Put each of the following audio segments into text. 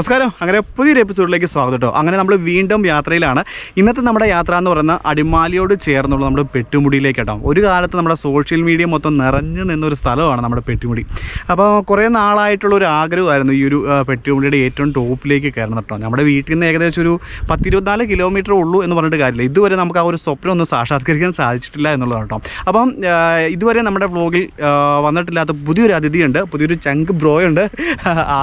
നമസ്കാരം. അങ്ങനെ പുതിയൊരു എപ്പിസോഡിലേക്ക് സ്വാഗതം കേട്ടോ. അങ്ങനെ നമ്മൾ വീണ്ടും യാത്രയിലാണ്. ഇന്നത്തെ നമ്മുടെ യാത്ര എന്ന് പറയുന്നത് അടിമാലിയോട് ചേർന്നുള്ള നമ്മുടെ പെട്ടുമുടിയിലേക്ക് കേട്ടോ. ഒരു കാലത്ത് നമ്മുടെ സോഷ്യൽ മീഡിയ മൊത്തം നിറഞ്ഞു നിന്നൊരു സ്ഥലമാണ് നമ്മുടെ പെട്ടുമുടി. അപ്പോൾ കുറേ നാളായിട്ടുള്ളൊരു ആഗ്രഹമായിരുന്നു ഈ ഒരു പെട്ടുമുടിയുടെ ഏറ്റവും ടോപ്പിലേക്ക് കയറണം കേട്ടോ. നമ്മുടെ വീട്ടിൽ നിന്ന് ഏകദേശം ഒരു 10-24 കിലോമീറ്റർ ഉള്ളൂ എന്ന് പറഞ്ഞിട്ട് കാര്യമില്ല. ഇതുവരെ നമുക്ക് ആ ഒരു സ്വപ്നം ഒന്നും സാക്ഷാത്കരിക്കാൻ സാധിച്ചിട്ടില്ല എന്നുള്ളതാണ് കേട്ടോ. അപ്പം ഇതുവരെ നമ്മുടെ വ്ളോഗിൽ വന്നിട്ടില്ലാത്ത പുതിയൊരു അതിഥിയുണ്ട്, പുതിയൊരു ചങ്ക് ബ്രോയുണ്ട്,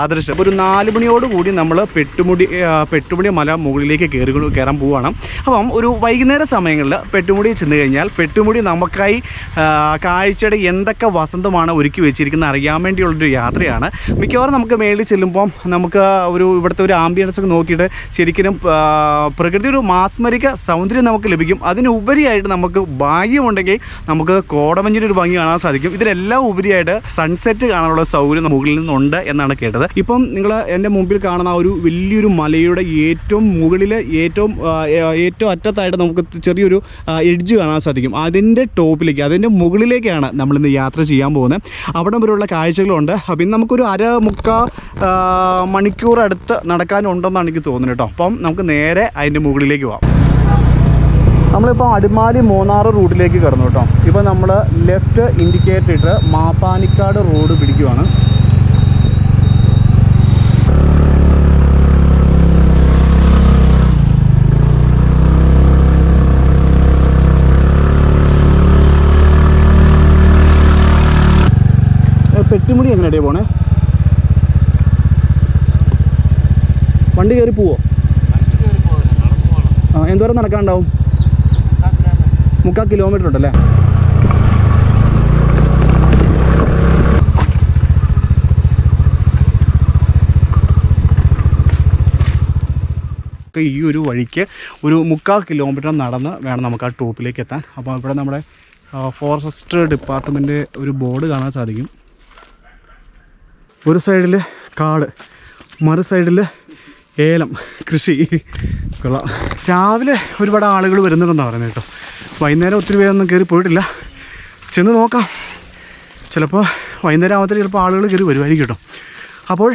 ആദർശം. ഒരു 4 മണിയോട് കൂടി നമ്മൾ പെട്ടുമുടി മല മുകളിലേക്ക് കയറാൻ പോവുകയാണ്. അപ്പം ഒരു വൈകുന്നേര സമയങ്ങളിൽ പെട്ടുമുടി ചെന്ന് കഴിഞ്ഞാൽ പെട്ടുമുടി നമുക്കായി കാഴ്ചയുടെ എന്തൊക്കെ വസന്തമാണ് ഒരുക്കി വെച്ചിരിക്കുന്നത് അറിയാൻ വേണ്ടിയുള്ളൊരു യാത്രയാണ്. മിക്കവാറും നമുക്ക് മേളിൽ ചെല്ലുമ്പം നമുക്ക് ഇവിടുത്തെ ഒരു ആംബിയൻസ് ഒക്കെ നോക്കിയിട്ട് ശരിക്കും പ്രകൃതി ഒരു മാസ്മരിക സൗന്ദര്യം നമുക്ക് ലഭിക്കും. അതിനുപരിയായിട്ട് നമുക്ക് ഭാഗ്യമുണ്ടെങ്കിൽ നമുക്ക് കോടമഞ്ഞിൻ്റെ ഒരു ഭംഗി കാണാൻ സാധിക്കും. ഇതിനെല്ലാം ഉപരിയായിട്ട് സൺസെറ്റ് കാണാനുള്ള സൗകര്യം മുകളിൽ നിന്നുണ്ട് എന്നാണ് കേട്ടത്. ഇപ്പം നിങ്ങൾ എൻ്റെ മുമ്പിൽ കാണുന്ന ഒരു വലിയൊരു മലയുടെ ഏറ്റവും മുകളിൽ ഏറ്റവും അറ്റത്തായിട്ട് നമുക്ക് ചെറിയൊരു എഡ്ജ് കാണാൻ സാധിക്കും. അതിൻ്റെ ടോപ്പിലേക്ക്, അതിൻ്റെ മുകളിലേക്കാണ് നമ്മളിന്ന് യാത്ര ചെയ്യാൻ പോകുന്നത്. അവിടെ വരെയുള്ള കാഴ്ചകളുണ്ട്. പിന്നെ നമുക്കൊരു 1/4 മണിക്കൂർ അടുത്ത് നടക്കാനുണ്ടെന്നാണ് എനിക്ക് തോന്നുന്നത് കേട്ടോ. അപ്പം നമുക്ക് നേരെ അതിൻ്റെ മുകളിലേക്ക് പോകാം. നമ്മളിപ്പോൾ അടിമാലി മൂന്നാർ റൂട്ടിലേക്ക് കടന്നു കേട്ടോ. ഇപ്പോൾ നമ്മൾ ലെഫ്റ്റ് ഇൻഡിക്കേറ്റർ ഇട്ട് മാപ്പാനിക്കാട് റോഡ് പിടിക്കുവാണ്. പെട്ടുമുടി എങ്ങനെയാ പോണേ? വണ്ടി കയറി പോവോ? എന്തോരം നടക്കാനുണ്ടാവും? 3/4 കിലോമീറ്റർ ഉണ്ടല്ലേ? ഈ ഒരു വഴിക്ക് ഒരു 3/4 കിലോമീറ്റർ നടന്ന് വേണം നമുക്ക് ആ ടോപ്പിലേക്ക് എത്താൻ. അപ്പോൾ ഇവിടെ നമ്മുടെ ഫോറസ്റ്റ് ഡിപ്പാർട്ട്മെൻറ്റ് ഒരു ബോർഡ് കാണാൻ സാധിക്കും. ഒരു സൈഡിൽ കാട്, മറു സൈഡിൽ ഏലം കൃഷി. കൊള്ളാം. രാവിലെ ഒരുപാട് ആളുകൾ വരുന്നുണ്ടെന്നാണ് പറയുന്നത് കേട്ടോ. വൈകുന്നേരം ഒത്തിരി പേരൊന്നും കയറി പോയിട്ടില്ല. ചെന്ന് നോക്കാം. ചിലപ്പോൾ വൈകുന്നേരം ആകുമ്പോഴത്തേക്ക് ചിലപ്പോൾ ആളുകൾ കയറി വരുമായിരിക്കും കേട്ടോ. അപ്പോൾ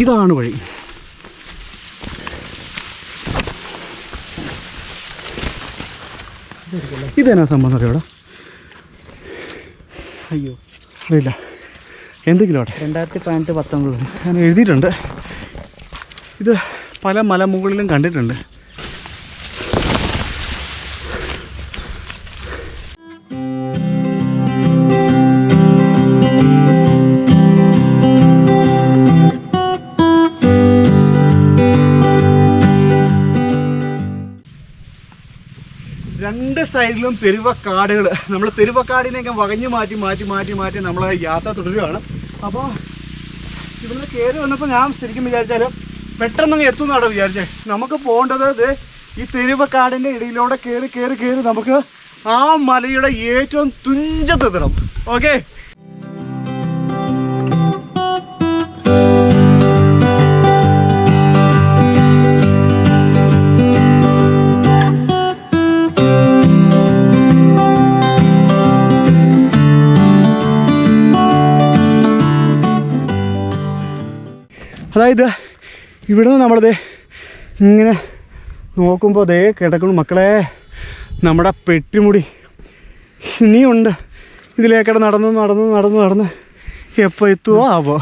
ഇതാണ് വഴി. ഇതെന്നാ സംഭവം അറിയാം ഇവിടെ? അയ്യോ അറിയില്ല. എന്തെങ്കിലും ആട്ടെ. 2018-19 ഞാൻ എഴുതിയിട്ടുണ്ട്. ഇത് പല മലമുകളിലും കണ്ടിട്ടുണ്ട്. രണ്ട് സൈഡിലും തെരുവക്കാടുകൾ. നമ്മൾ തെരുവക്കാടിനെയൊക്കെ വകഞ്ഞു മാറ്റി നമ്മൾ യാത്ര തുടരുകയാണ്. അപ്പോൾ ഇവിടുന്ന് കയറി വന്നപ്പോൾ ഞാൻ ശരിക്കും വിചാരിച്ചാൽ പെട്ടെന്നങ്ങ് എത്തുന്നാണ് വിചാരിച്ചേ. നമുക്ക് പോകേണ്ടത് ഈ തെരുവക്കാടിൻ്റെ ഇടയിലൂടെ കയറി നമുക്ക് ആ മലയുടെ ഏറ്റവും തുഞ്ചത്തെത്തണം. ഓക്കെ, അതായത് ഇവിടുന്ന് നമ്മളത് ഇങ്ങനെ നോക്കുമ്പോൾ ദേ കിടക്കണം മക്കളെ നമ്മുടെ പെട്ടിമുടി. ഇനിയുണ്ട്. ഇതിലേക്കടെ നടന്ന് എപ്പോൾ എത്തുമോ ആവോ.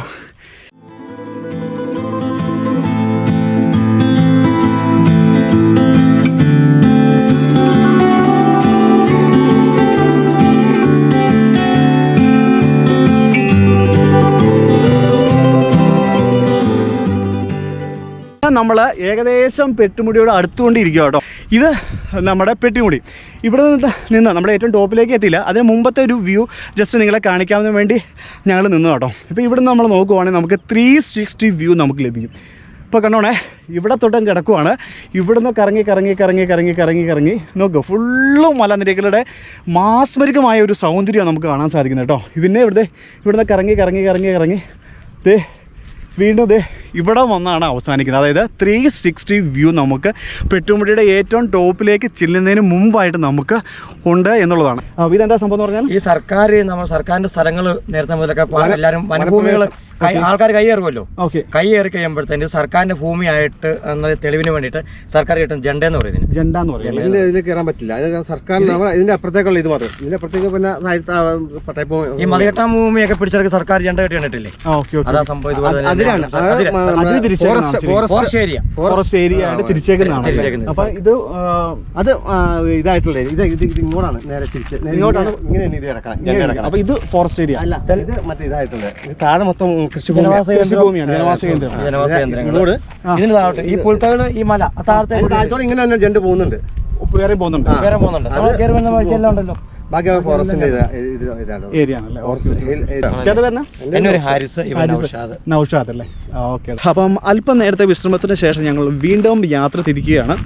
നമ്മൾ ഏകദേശം പെട്ടുമുടിയോട് അടുത്തുകൊണ്ടിരിക്കുക കേട്ടോ. ഇത് നമ്മുടെ പെട്ടിമുടി. ഇവിടെ നിന്ന് നമ്മുടെ ഏറ്റവും ടോപ്പിലേക്ക് എത്തിയില്ല. അതിന് മുമ്പത്തെ ഒരു വ്യൂ ജസ്റ്റ് നിങ്ങളെ കാണിക്കാമെന്ന് വേണ്ടി ഞങ്ങൾ നിന്ന് കേട്ടോ. ഇപ്പോൾ ഇവിടെ നമ്മൾ നോക്കുവാണെങ്കിൽ നമുക്ക് 360 വ്യൂ നമുക്ക് ലഭിക്കും. ഇപ്പോൾ കണ്ടോണേ, ഇവിടെ തൊട്ടും കിടക്കുവാണ്. ഇവിടുന്ന് കറങ്ങി നോക്കുക. ഫുള്ളും മലനിരകളുടെ മാസ്മരികമായ ഒരു സൗന്ദര്യം നമുക്ക് കാണാൻ സാധിക്കുന്നത് കേട്ടോ. പിന്നെ ഇവിടുന്ന് കറങ്ങി ദേ വീണ്ടും ഇവിടെ വന്നാണ് അവസാനിക്കുന്നത്. അതായത് 360 വ്യൂ നമുക്ക് പെട്ടുമുടിയുടെ ഏറ്റവും ടോപ്പിലേക്ക് ചെല്ലുന്നതിന് മുമ്പായിട്ട് നമുക്ക് ഉണ്ട് എന്നുള്ളതാണ്. ഇതെന്താ സംഭവം എന്ന് പറഞ്ഞാൽ, ഈ സർക്കാരിന്റെ സ്ഥലങ്ങൾ നേരത്തെ മുതലൊക്കെ എല്ലാവരും വനഭൂമികൾ ആൾക്കാർ കൈയേറുമല്ലോ. കൈയേറി കഴിയുമ്പോഴത്തേന് സർക്കാരിന്റെ ഭൂമിയായിട്ട് എന്ന തെളിവിന് വേണ്ടിയിട്ട് സർക്കാർ കിട്ടുന്ന ജണ്ട എന്ന് പറയുന്നത്. ജണ്ട എന്ന് പറയുന്നത് ഇതിൽ കയറാൻ പറ്റില്ല. സർക്കാരിന് ഇതിന്റെ അപ്പുറത്തേക്കുള്ള ഇത് മാത്രം. ഇതിന്റെ അപ്പുറത്തേക്ക് പിന്നെ ഈ മതികെട്ടാൻ ഭൂമിയൊക്കെ പിടിച്ചെടുത്ത് സർക്കാർ ജണ്ട കെട്ടി കണ്ടിട്ടില്ലേ? അതാ സംഭവം. ഫോറസ്റ്റ് ഏരിയ ആയിട്ട് തിരിച്ചേക്കുന്നതാണ്. അപ്പൊ ഇത് അത് ഇതായിട്ടുള്ള ഇത് ഇങ്ങോട്ടാണ് നേരെ തിരിച്ച് ഇങ്ങോട്ടാണ് ഇങ്ങനെ ഇത് കിടക്കാം. അപ്പൊ ഇത് ഫോറസ്റ്റ് ഏരിയ അല്ല, ഇത് മറ്റേ ഇതായിട്ടുള്ളത്. താഴെ മൊത്തം കൃഷിഭൂമിയാണ്, ജനവാസ കേന്ദ്രങ്ങൾ. ഇതിന് താഴോട്ട് ഈ പുൽത്തകട് ഈ മല താഴത്തോടെ ഇങ്ങനെ തന്നെ ജണ്ട് പോകുന്നുണ്ട്, വേറെ പോകുന്നുണ്ട്. ഉണ്ടല്ലോ. ബാക്കി ഫോറസ്റ്റിന്റെ ഏരിയ ആണല്ലേ. നൗഷാദ് അല്ലേ? ഓക്കെ. അപ്പം അല്പം നേരത്തെ വിശ്രമത്തിന് ശേഷം ഞങ്ങൾ വീണ്ടും യാത്ര തിരിക്കുകയാണ്.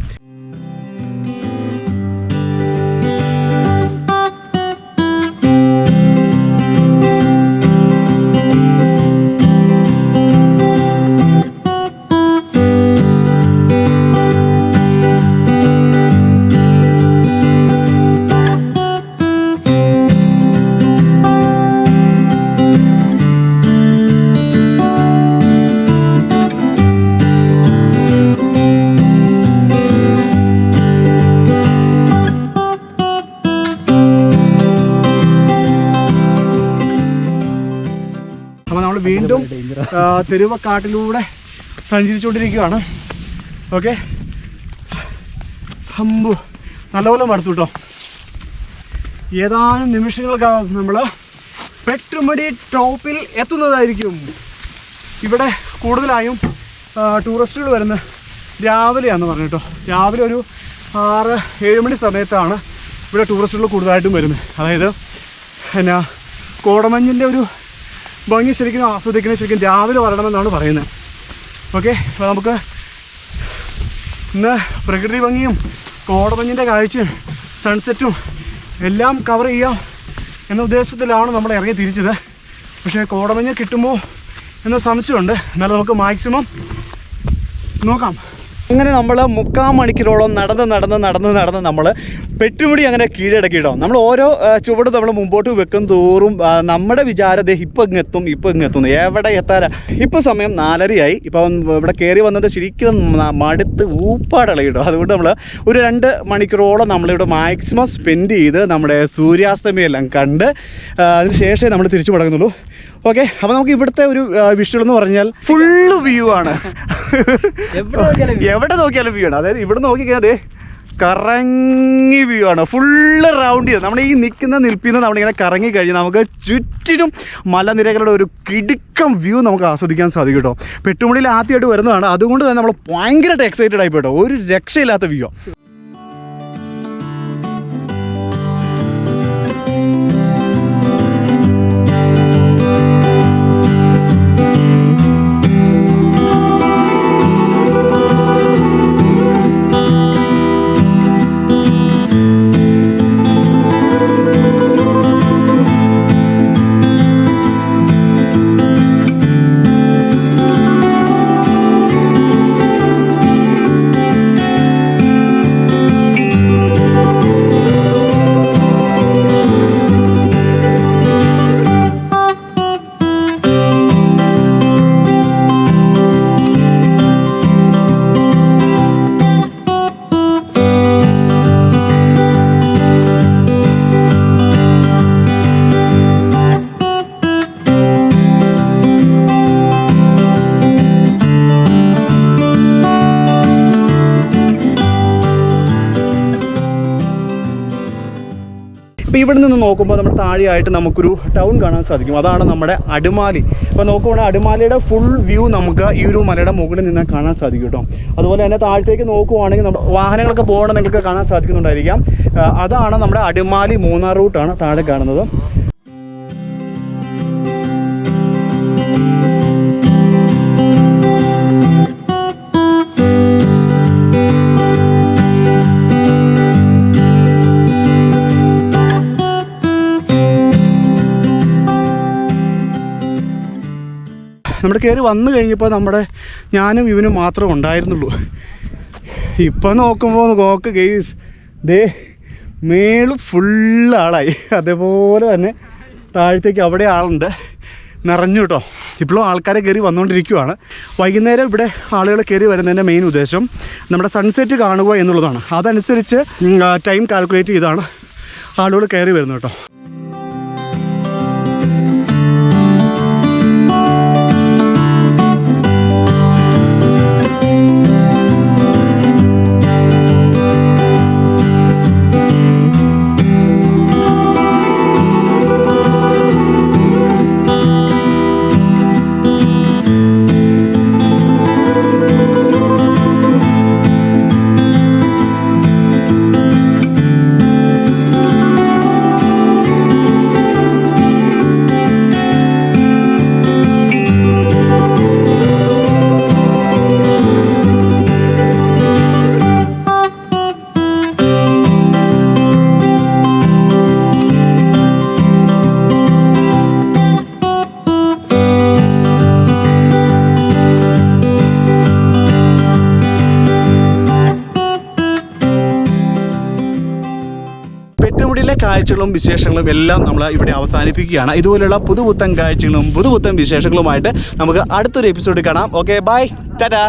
വീണ്ടും തെരുവക്കാട്ടിലൂടെ സഞ്ചരിച്ചുകൊണ്ടിരിക്കുകയാണ്. ഓക്കെ, ഹമ്പു നല്ലപോലെ മടുത്തു കേട്ടോ. ഏതാനും നിമിഷങ്ങൾക്കകം നമ്മൾ പെട്ടുമുടി ടോപ്പിൽ എത്തുന്നതായിരിക്കും. ഇവിടെ കൂടുതലായും ടൂറിസ്റ്റുകൾ വരുന്ന രാവിലെയാണെന്ന് പറഞ്ഞു കേട്ടോ. രാവിലെ ഒരു 6-7 മണി സമയത്താണ് ഇവിടെ ടൂറിസ്റ്റുകൾ കൂടുതലായിട്ടും വരുന്നത്. അതായത് എന്നാ കോടമഞ്ഞിൻ്റെ ഒരു ഭംഗി ശരിക്കും ആസ്വദിക്കുന്നത് ശരിക്കും രാവിലെ വരണമെന്നാണ് പറയുന്നത്. ഓക്കെ, അപ്പോൾ നമുക്ക് ഇന്ന് പ്രകൃതി ഭംഗിയും കോടമഞ്ഞിൻ്റെ കാഴ്ചയും സൺസെറ്റും എല്ലാം കവർ ചെയ്യാം എന്ന ഉദ്ദേശത്തിലാണ് നമ്മൾ ഇറങ്ങി തിരിച്ചത്. പക്ഷേ കോടമഞ്ഞ് കിട്ടുമോ എന്ന സംശയമുണ്ട്. എന്നാലും നമുക്ക് മാക്സിമം നോക്കാം. അങ്ങനെ നമ്മൾ 3/4 മണിക്കൂറോളം നടന്ന് നമ്മൾ പെട്ടുമുടി അങ്ങനെ കീഴടക്കിയിട്ടോ. നമ്മൾ ഓരോ ചുവട് നമ്മൾ മുമ്പോട്ട് വെക്കും തോറും നമ്മുടെ വിചാരത ഇപ്പം ഇങ്ങെത്തുന്നു എവിടെ എത്താനാ. ഇപ്പോൾ സമയം 4:30 ഇപ്പം ഇവിടെ കയറി വന്നിട്ട് ശരിക്കും മടുത്ത് ഊപ്പാടിളകിട്ടോ. അതുകൊണ്ട് നമ്മൾ ഒരു 2 മണിക്കൂറോളം നമ്മളിവിടെ മാക്സിമം സ്പെൻഡ് ചെയ്ത് നമ്മുടെ സൂര്യാസ്തമയെല്ലാം കണ്ട് അതിന് ശേഷമേ നമ്മൾ തിരിച്ചു മടങ്ങുന്നുള്ളൂ. ഓക്കെ, അപ്പോൾ നമുക്ക് ഇവിടുത്തെ ഒരു വിഷ്വൽ എന്ന് പറഞ്ഞാൽ ഫുള്ള് വ്യൂ ആണ്. എവിടെ നോക്കിയാലും വ്യൂ ആണ്. അതായത് ഇവിടെ നോക്കിക്കഴിഞ്ഞാൽ അതെ കറങ്ങി വ്യൂ ആണ്. ഫുള്ള് റൗണ്ട് ചെയ്ത് നമ്മുടെ ഈ നിൽപ്പിൽ നിന്ന് നമ്മളിങ്ങനെ കറങ്ങി കഴിഞ്ഞാൽ നമുക്ക് ചുറ്റിനും മലനിരകളുടെ ഒരു കിടുക്കം വ്യൂ നമുക്ക് ആസ്വദിക്കാൻ സാധിക്കും കേട്ടോ. പെട്ടുമുടിയിൽ ആദ്യമായിട്ട് വരുന്നതാണ്. അതുകൊണ്ട് തന്നെ നമ്മൾ ഭയങ്കരമായിട്ട് എക്സൈറ്റഡ് ആയി പോട്ടോ. ഒരു രക്ഷയില്ലാത്ത വ്യൂ. ഇപ്പോൾ ഇവിടെ നിന്ന് നോക്കുമ്പോൾ നമ്മുടെ താഴെയായിട്ട് നമുക്കൊരു ടൗൺ കാണാൻ സാധിക്കും. അതാണ് നമ്മുടെ അടിമാലി. അപ്പോൾ നോക്കുവാണെങ്കിൽ അടിമാലിയുടെ ഫുൾ വ്യൂ നമുക്ക് ഈ ഒരു മലയുടെ മുകളിൽ നിന്ന് കാണാൻ സാധിക്കും കേട്ടോ. അതുപോലെ തന്നെ താഴത്തേക്ക് നോക്കുവാണെങ്കിൽ നമ്മുടെ വാഹനങ്ങളൊക്കെ പോകണം നിങ്ങൾക്ക് കാണാൻ സാധിക്കുന്നുണ്ടായിരിക്കാം. അതാണ് നമ്മുടെ അടിമാലി മൂന്നാർ റൂട്ടാണ് താഴെ കാണുന്നത്. നമ്മുടെ കയറി വന്നു കഴിഞ്ഞപ്പോൾ ഞാനും ഇവനും മാത്രമേ ഉണ്ടായിരുന്നുള്ളൂ. ഇപ്പം നോക്കുമ്പോൾ നോക്ക് ഗെയ്സ് ദേ മേള് ഫുള്ള് ആളായി. അതേപോലെ തന്നെ താഴത്തേക്ക് അവിടെ ആളുണ്ട്. നിറഞ്ഞു കേട്ടോ. ഇപ്പോഴും ആൾക്കാരെ കയറി വന്നുകൊണ്ടിരിക്കുകയാണ്. വൈകുന്നേരം ഇവിടെ ആളുകൾ കയറി വരുന്നതിൻ്റെ മെയിൻ ഉദ്ദേശം നമ്മുടെ സൺസെറ്റ് കാണുക എന്നുള്ളതാണ്. അതനുസരിച്ച് ടൈം കാൽക്കുലേറ്റ് ചെയ്താണ് ആളുകൾ കയറി വരുന്നത് കേട്ടോ. പെട്ടുമുടിയിലെ കാഴ്ചകളും വിശേഷങ്ങളും എല്ലാം നമ്മൾ ഇവിടെ അവസാനിപ്പിക്കുകയാണ്. ഇതുപോലെയുള്ള പുതുപുത്തൻ കാഴ്ചകളും പുതുപുത്തൻ വിശേഷങ്ങളുമായിട്ട് നമുക്ക് അടുത്തൊരു എപ്പിസോഡ് കാണാം. Okay, bye, Tata.